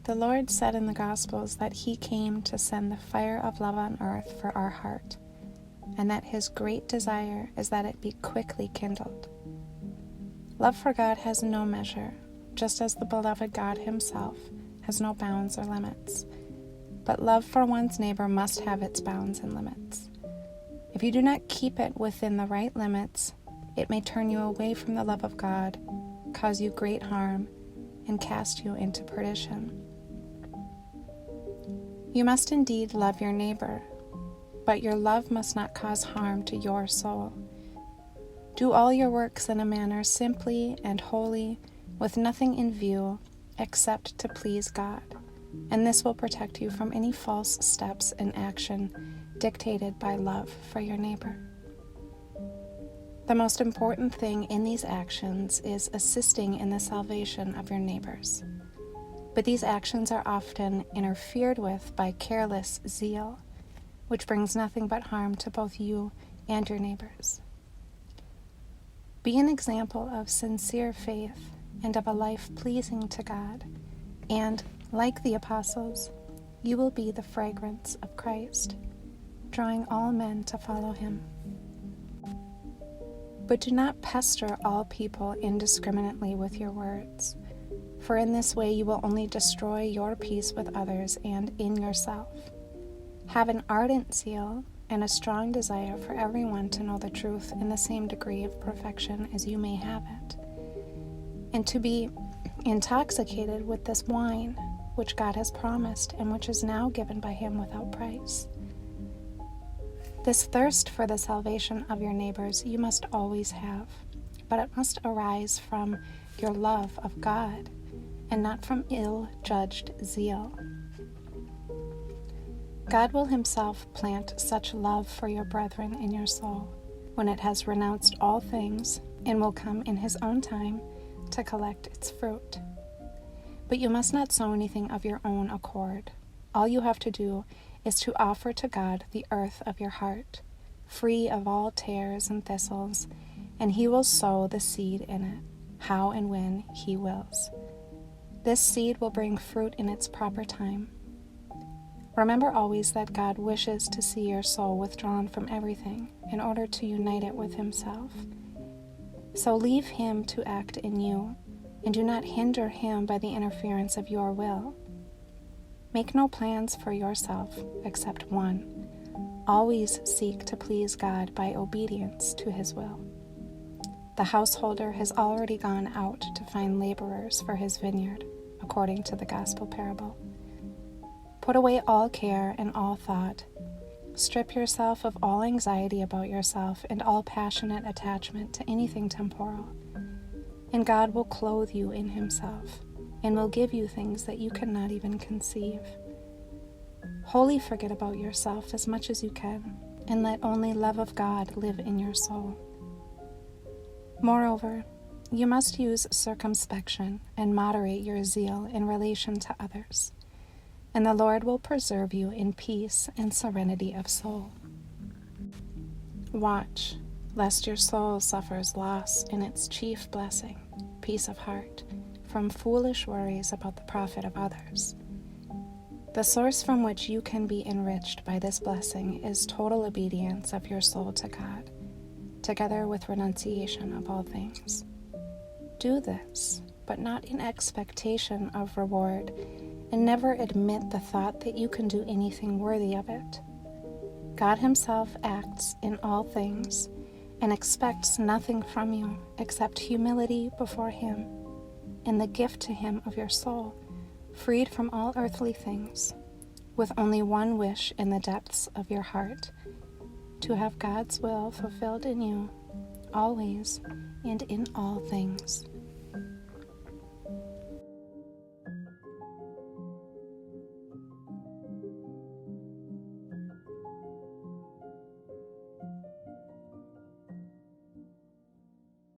The Lord said in the Gospels that he came to send the fire of love on earth for our heart, and that his great desire is that it be quickly kindled. Love for God has no measure, just as the beloved God himself has no bounds or limits. But love for one's neighbor must have its bounds and limits. If you do not keep it within the right limits, it may turn you away from the love of God, cause you great harm, and cast you into perdition. You must indeed love your neighbor, but your love must not cause harm to your soul. Do all your works in a manner simply and wholly, with nothing in view except to please God, and this will protect you from any false steps in action dictated by love for your neighbor. The most important thing in these actions is assisting in the salvation of your neighbors. But these actions are often interfered with by careless zeal, which brings nothing but harm to both you and your neighbors. Be an example of sincere faith and of a life pleasing to God, and, like the apostles, you will be the fragrance of Christ, drawing all men to follow him. But do not pester all people indiscriminately with your words, for in this way you will only destroy your peace with others and in yourself. Have an ardent zeal and a strong desire for everyone to know the truth in the same degree of perfection as you may have it, and to be intoxicated with this wine which God has promised and which is now given by him without price. This thirst for the salvation of your neighbors you must always have, but it must arise from your love of God and not from ill-judged zeal. God will himself plant such love for your brethren in your soul when it has renounced all things and will come in his own time to collect its fruit. But you must not sow anything of your own accord. All you have to do is to offer to God the earth of your heart, free of all tares and thistles, and he will sow the seed in it, how and when he wills. This seed will bring fruit in its proper time. Remember always that God wishes to see your soul withdrawn from everything in order to unite it with himself. So leave him to act in you, and do not hinder him by the interference of your will. Make no plans for yourself except one. Always seek to please God by obedience to his will. The householder has already gone out to find laborers for his vineyard, according to the gospel parable. Put away all care and all thought. Strip yourself of all anxiety about yourself and all passionate attachment to anything temporal. And God will clothe you in himself, and will give you things that you cannot even conceive. Wholly forget about yourself as much as you can, and let only love of God live in your soul. Moreover, you must use circumspection and moderate your zeal in relation to others, and the Lord will preserve you in peace and serenity of soul. Watch, lest your soul suffers loss in its chief blessing, peace of heart, from foolish worries about the profit of others. The source from which you can be enriched by this blessing is total obedience of your soul to God, together with renunciation of all things. Do this, but not in expectation of reward, and never admit the thought that you can do anything worthy of it. God himself acts in all things and expects nothing from you except humility before him and the gift to him of your soul, freed from all earthly things, with only one wish in the depths of your heart, to have God's will fulfilled in you, always and in all things.